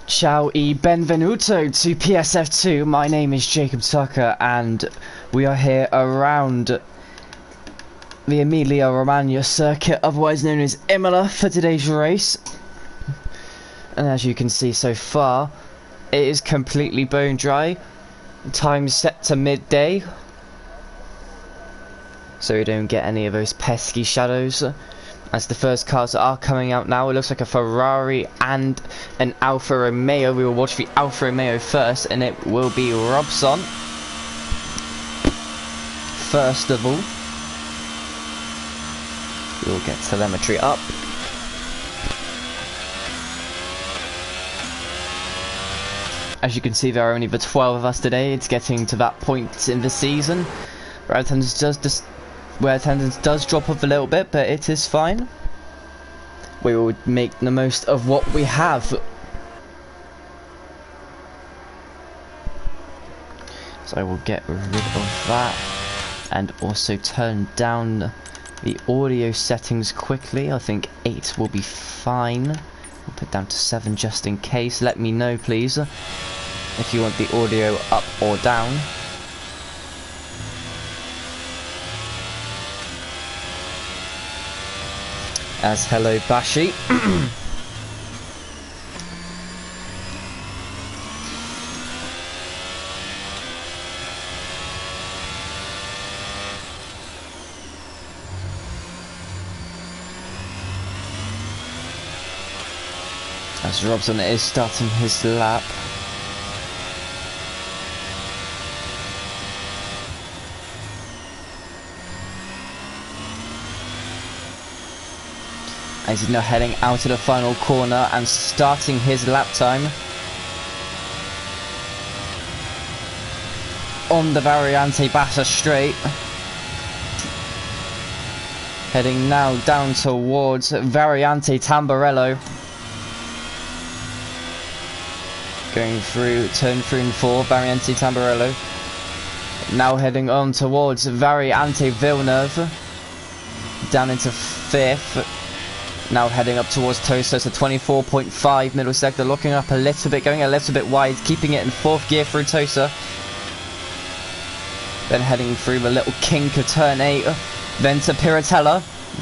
Ciao e benvenuto to PSF2. My name is Jacob Tucker and we are here around the Emilia Romagna circuit, otherwise known as Imola, for today's race. And as you can see so far, it is completely bone dry. Time set to midday, so we don't get any of those pesky shadows. As the first cars are coming out now, it looks like a Ferrari and an Alfa Romeo. We will watch the Alfa Romeo first, and it will be Robson first of all. We'll get telemetry up. As you can see, there are only the 12 of us today. It's getting to that point in the season where attendance does drop off a little bit, but it is fine. We will make the most of what we have. So I will get rid of that and also turn down the audio settings quickly. I think 8 will be fine. We'll put down to 7 just in case. Let me know, please, if you want the audio up or down. As hello Bashi. As Robson is starting his lap. As he's now heading out of the final corner and starting his lap time on the Variante Bassa straight. Heading now down towards Variante Tamburello. Going through turn 3 and 4, Variante Tamburello. Now heading on towards Variante Villeneuve. Down into 5th. Now heading up towards Tosa, so 24.5 middle sector, looking up a little bit, going a little bit wide, keeping it in 4th gear through Tosa. Then heading through the little kink of turn 8, then to Piratella,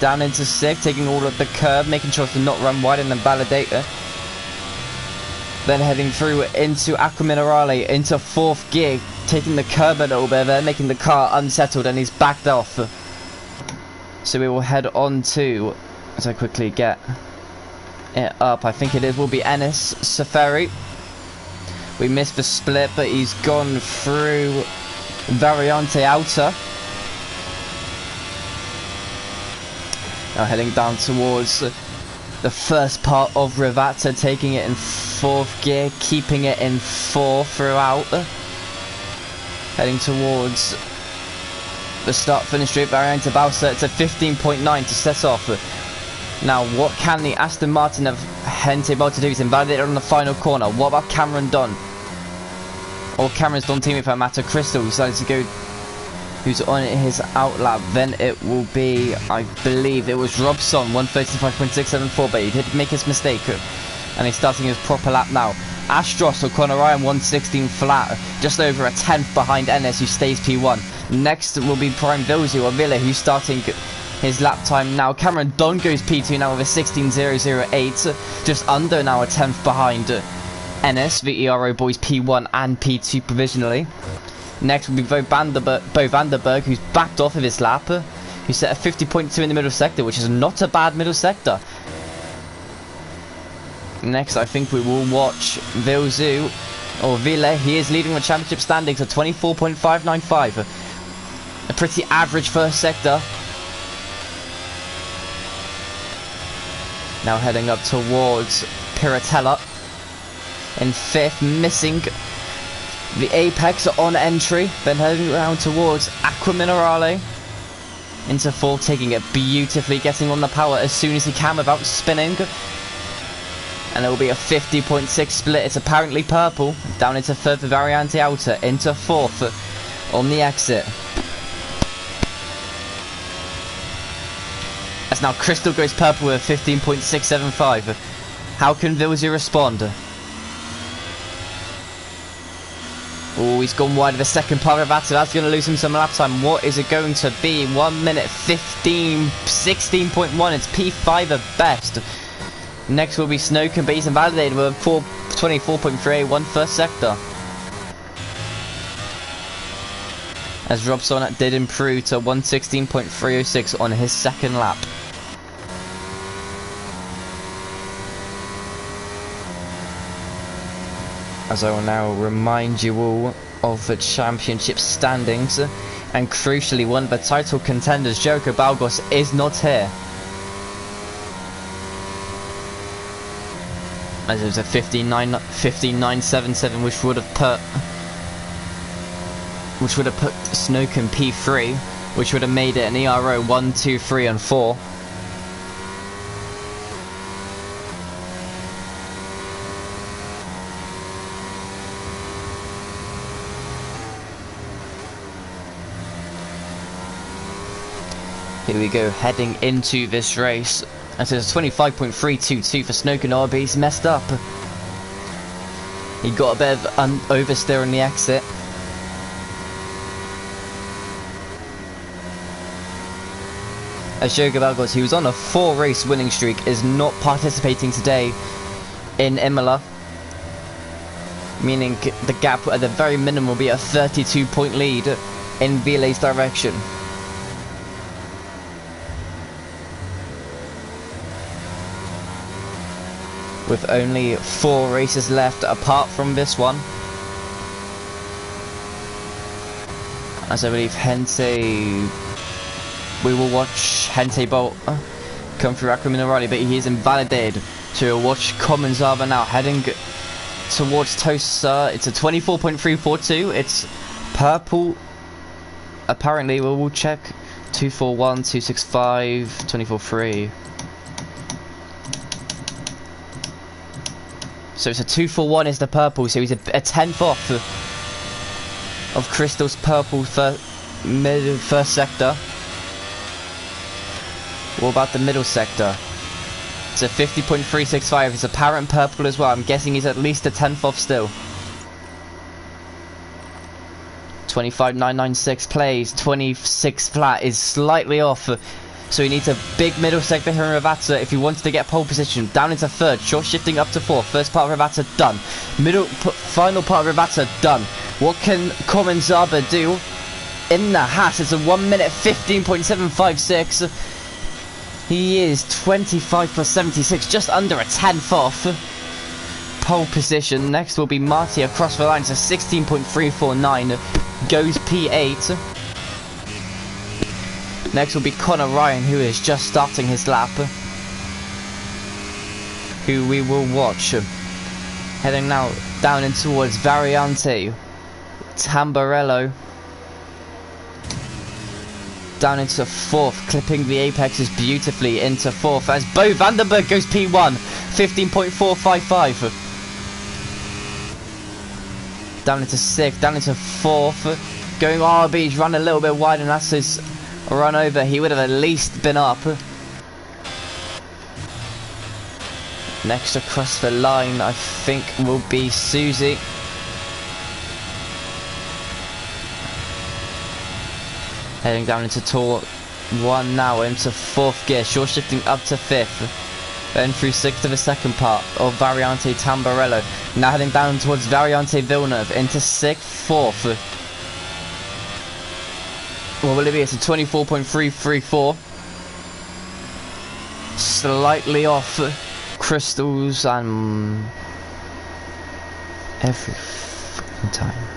down into 6th, taking all of the curb, making sure to not run wide, and then Validator. Then heading through into Aqua Minerale, into 4th gear, taking the curb a little bit there, making the car unsettled, and he's backed off. So we will head on to, as I quickly get it up, I think will be Ennis Safari. We missed the split, but he's gone through Variante Outer. Now heading down towards the first part of Rivata, taking it in 4th gear, keeping it in 4 throughout. Heading towards the start-finish straight, Variante Bassa. It's a 15.9 to set off. Now, what can the Aston Martin have Hente about to do? He's invalidated on the final corner. What about Cameron Dunn? Or Cameron's Dunn team, if I matter. Crystal decided to go, who's on his outlap. Then it will be, I believe, it was Robson, 135.674, but he did make his mistake. And he's starting his proper lap now. Astros or Conor Ryan, 116 flat, just over a 10th behind Ennis, who stays P1. Next will be Prime Vilzu or Villa, who's starting his lap time now. Cameron Dunn goes P2 now with a 16.008, just under now a 10th behind Ennis, the ERO boys P1 and P2 provisionally. Next will be Bo Vanderberg, who's backed off of his lap, who set a 50.2 in the middle sector, which is not a bad middle sector. Next, I think we will watch Vilzu or Villa. He is leading the championship standings at 24.595. A pretty average first sector. Now heading up towards Piratella in 5th, missing the apex on entry. Then heading around towards Aqua Minerale into 4th, taking it beautifully, getting on the power as soon as he can without spinning. And it will be a 50.6 split. It's apparently purple. Down into 3rd, Variante Outer, into 4th on the exit. As now Crystal goes purple with 15.675. How can Vilzy respond? Oh, he's gone wide of the second part of Rivazza. That's going to lose him some lap time. What is it going to be? 1 minute 15, 16.1. It's P5 at best. Next will be Snowcombe, but he's invalidated with a 24.381 first sector. As Rob Sonnet did improve to 116.306 on his second lap. As I will now remind you all of the championship standings, and crucially one of the title contenders, Jericho Balgos, is not here. As it was a 15.977, which would have put Snowcombe P3, which would have made it an ERO 1, 2, 3 and 4. Here we go, heading into this race. As it's 25.322 for Snowcombe, but he's messed up. He got a bit of oversteer on the exit. As Jericho Balgos, he was on a 4-race winning streak, is not participating today in Imola. Meaning the gap at the very minimum will be a 32-point lead in Viale's direction. With only 4 races left apart from this one. As I believe we will watch Hente Bolt come through Akram Minerali, but he is invalidated. So we'll watch Comenzava now heading towards Tosa. It's a 24.342. It's purple. Apparently, we will check 241, 265, 24.3. So it's a 241 is the purple, so he's a 10th off of Crystal's purple first sector. What about the middle sector? It's a 50.365, it's apparent purple as well. I'm guessing he's at least a 10th off still. 25.996 plays, 26 flat is slightly off. So he needs a big middle sector here in Rivazza if he wants to get pole position. Down into third, short shifting up to fourth. First part of Rivazza done. Final part of Rivazza done. What can Comenzava do in the Haas? It's a 1 minute 15.756. He is 25 plus 76, just under a 10th off. Pole position. Next will be Marty across the line, so 16.349. Goes P8. Next will be Connor Ryan, who is just starting his lap, who we will watch. Heading now down in towards Variante, Tamburello. Down into fourth, clipping the apexes beautifully into fourth as Bo Vandenberg goes P1, 15.455. Down into sixth, down into fourth, going RB's run a little bit wide, and that's his run over. He would have at least been up. Next across the line, I think, will be Susie. Heading down into tour 1 now, into fourth gear, short shifting up to fifth. Then through sixth to the second part of Variante Tamburello. Now heading down towards Variante Villeneuve, into sixth, fourth. What will it be? It's a 24.334. Slightly off Crystals and every fucking time.